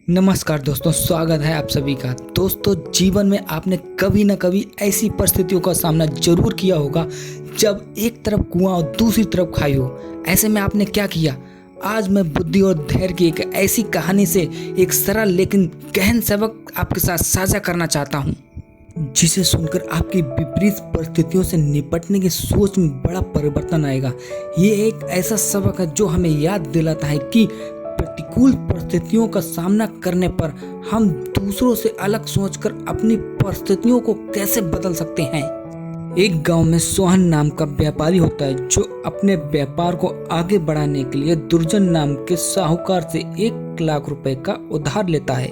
नमस्कार दोस्तों, स्वागत है आप सभी का। दोस्तों, जीवन में आपने कभी ना कभी ऐसी परिस्थितियों का सामना जरूर किया होगा जब एक तरफ कुआं और दूसरी तरफ खाई हो। ऐसे में आपने क्या किया? आज मैं बुद्धि और धैर्य की एक ऐसी कहानी से एक सरल लेकिन गहन सबक आपके साथ साझा करना चाहता हूँ, जिसे सुनकर आपकी विपरीत परिस्थितियों से निपटने की सोच में बड़ा परिवर्तन आएगा। ये एक ऐसा सबक है जो हमें याद दिलाता है कि प्रतिकूल परिस्थितियों का सामना करने पर हम दूसरों से अलग सोचकर अपनी परिस्थितियों को कैसे बदल सकते हैं। एक गांव में सोहन नाम का व्यापारी होता है जो अपने व्यापार को आगे बढ़ाने के लिए दुर्जन नाम के साहूकार से 1 लाख रुपए का उधार लेता है।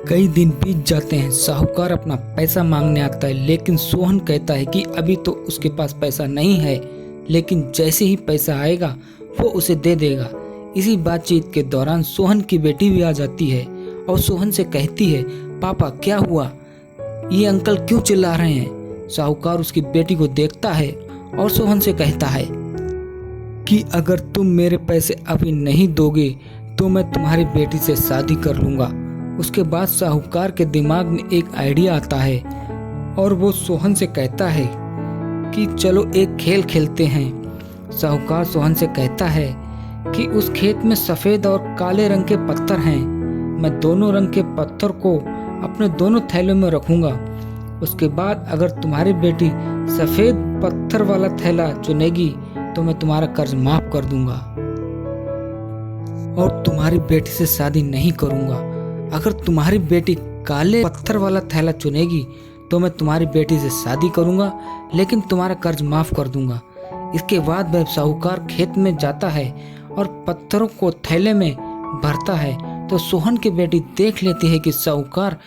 कई दिन बीत जाते हैं, साहूकार अपना पैसा मांगने आता है, लेकिन सोहन कहता है कि अभी तो उसके पास पैसा नहीं है, लेकिन जैसे ही पैसा आएगा वो उसे दे देगा। इसी बातचीत के दौरान सोहन की बेटी भी आ जाती है और सोहन से कहती है, पापा क्या हुआ, ये अंकल क्यों चिल्ला रहे हैं? साहूकार उसकी बेटी को देखता है और सोहन से कहता है कि अगर तुम मेरे पैसे अभी नहीं दोगे तो मैं तुम्हारी बेटी से शादी कर लूंगा। उसके बाद साहूकार के दिमाग में एक आइडिया आता है और वो सोहन से कहता है कि चलो एक खेल खेलते हैं। साहूकार सोहन से कहता है कि उस खेत में सफेद और काले रंग के पत्थर हैं। मैं दोनों रंग के पत्थर को अपने दोनों थैलों में रखूंगा। उसके बाद अगर तुम्हारी बेटी सफेद पत्थर वाला थैला चुनेगी तो मैं तुम्हारा कर्ज माफ कर दूंगा और तुम्हारी बेटी से शादी नहीं करूंगा। अगर तुम्हारी बेटी काले पत्थर वाला थैला चुनेगी तो मैं तुम्हारी बेटी से शादी करूंगा, लेकिन तुम्हारा कर्ज माफ कर दूंगा। इसके बाद वह साहूकार खेत में जाता है और पत्थरों को थैले में भरता है तो सोहन की बेटी देख लेती है कि साहूकार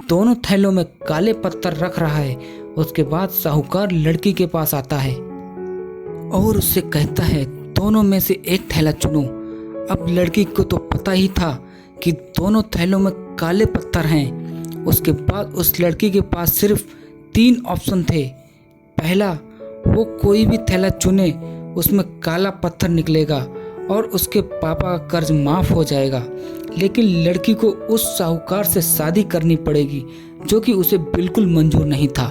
दोनों थैलों में काले पत्थर रख रहा है। उसके बाद साहूकार लड़की के पास आता है और उससे कहता है, दोनों में से एक थैला चुनो। अब लड़की को तो पता ही था कि दोनों थैलों में काले पत्थर हैं। उसके बाद उस लड़की के पास सिर्फ 3 ऑप्शन थे। पहला, वो कोई भी थैला चुने, उसमें काला पत्थर निकलेगा और उसके पापा का कर्ज माफ हो जाएगा, लेकिन लड़की को उस साहूकार से शादी करनी पड़ेगी जो कि उसे बिल्कुल मंजूर नहीं था।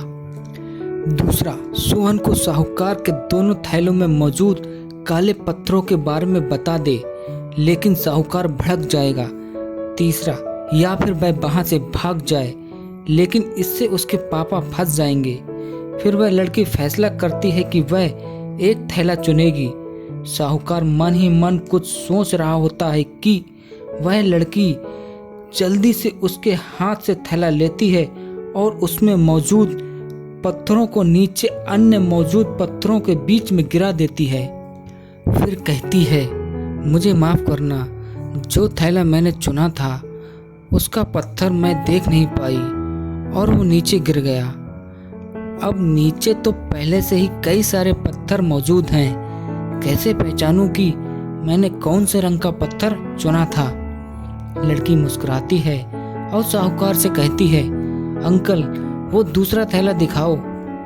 दूसरा, सोहन को साहूकार के दोनों थैलों में मौजूद काले पत्थरों के बारे में बता दे, लेकिन साहूकार भड़क जाएगा। तीसरा, या फिर वह वहां से भाग जाए, लेकिन इससे उसके पापा फंस जाएंगे। फिर वह लड़की फैसला करती है कि वह एक थैला चुनेगी। साहूकार मन ही मन कुछ सोच रहा होता है कि वह लड़की जल्दी से उसके हाथ से थैला लेती है और उसमें मौजूद पत्थरों को नीचे अन्य मौजूद पत्थरों के बीच में गिरा देती है। फिर कहती है, मुझे माफ करना, जो थैला मैंने चुना था उसका पत्थर मैं देख नहीं पाई और वो नीचे गिर गया। अब नीचे तो पहले से ही कई सारे पत्थर मौजूद हैं, कैसे पहचानूं कि मैंने कौन से रंग का पत्थर चुना था? लड़की मुस्कुराती है और साहूकार से कहती है, अंकल वो दूसरा थैला दिखाओ,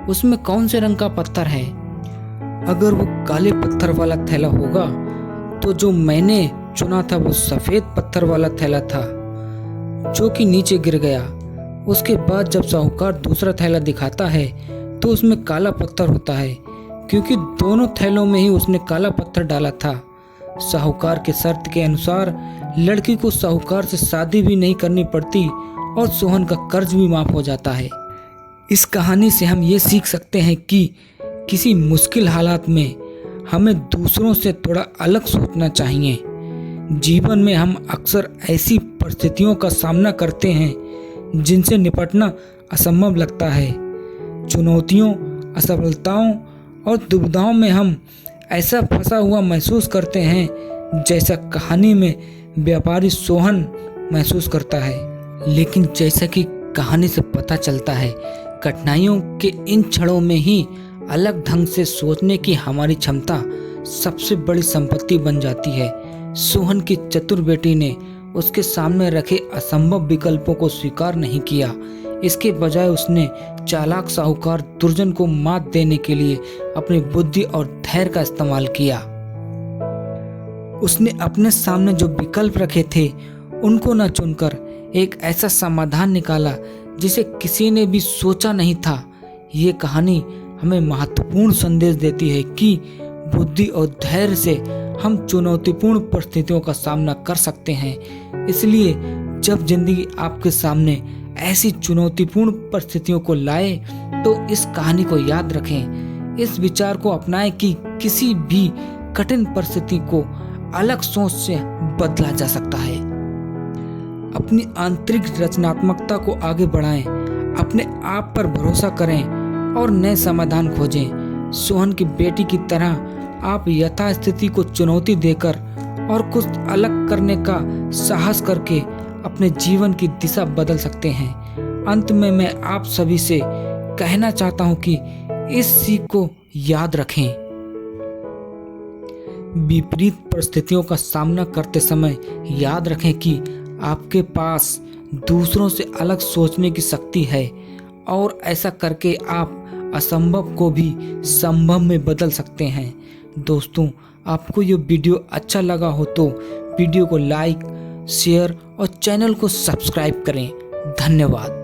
उसमें कौन से रंग का पत्थर है? अगर वो काले पत्थर वाला थैला होगा तो जो मैंने चुना था वो सफेद पत्थर वाला थैला था जो कि नीचे गिर गया। उसके बाद जब साहूकार दूसरा थैला दिखाता है तो उसमें काला पत्थर होता है, क्योंकि दोनों थैलों में ही उसने काला पत्थर डाला था। साहूकार के शर्त के अनुसार लड़की को साहूकार से शादी भी नहीं करनी पड़ती और सोहन का कर्ज भी माफ हो जाता है। इस कहानी से हम ये सीख सकते हैं कि किसी मुश्किल हालात में हमें दूसरों से थोड़ा अलग सोचना चाहिए। जीवन में हम अक्सर ऐसी परिस्थितियों का सामना करते हैं जिनसे निपटना असंभव लगता है। चुनौतियों, असफलताओं और दुविधाओं में हम ऐसा फंसा हुआ महसूस करते हैं जैसा कहानी में व्यापारी सोहन महसूस करता है। लेकिन जैसा कि कहानी से पता चलता है, कठिनाइयों के इन क्षणों में ही अलग ढंग से सोचने की हमारी क्षमता सबसे बड़ी संपत्ति बन जाती है। सोहन की चतुर बेटी ने उसके सामने रखे असंभव विकल्पों को स्वीकार नहीं किया। इसके बजाय उसने चालाक साहूकार दुर्जन को मात देने के लिए अपनी बुद्धि और धैर्य का इस्तेमाल किया। उसने अपने सामने जो विकल्प रखे थे उनको न चुनकर एक ऐसा समाधान निकाला जिसे किसी ने भी सोचा नहीं था। ये कहानी हमें महत्वपूर्ण संदेश देती है कि बुद्धि और धैर्य से हम चुनौतीपूर्ण परिस्थितियों का सामना कर सकते हैं। इसलिए जब जिंदगी आपके सामने ऐसी चुनौतीपूर्ण परिस्थितियों को लाए तो इस कहानी को याद रखें। इस विचार को अपनाएं कि किसी भी कठिन परिस्थिति को अलग सोच से बदला जा सकता है। अपनी आंतरिक रचनात्मकता को आगे बढ़ाएं, अपने आप पर भरोसा करें और नए समाधान खोजें। सोहन की बेटी की तरह आप यथास्थिति को चुनौती देकर और कुछ अलग करने का साहस करके अपने जीवन की दिशा बदल सकते हैं। अंत में मैं आप सभी से कहना चाहता हूं कि इस सीख को याद रखें। विपरीत परिस्थितियों का सामना करते समय याद रखें कि आपके पास दूसरों से अलग सोचने की शक्ति है और ऐसा करके आप असंभव को भी संभव में बदल सकते हैं। दोस्तों, आपको ये वीडियो अच्छा लगा हो तो वीडियो को लाइक, शेयर और चैनल को सब्सक्राइब करें। धन्यवाद।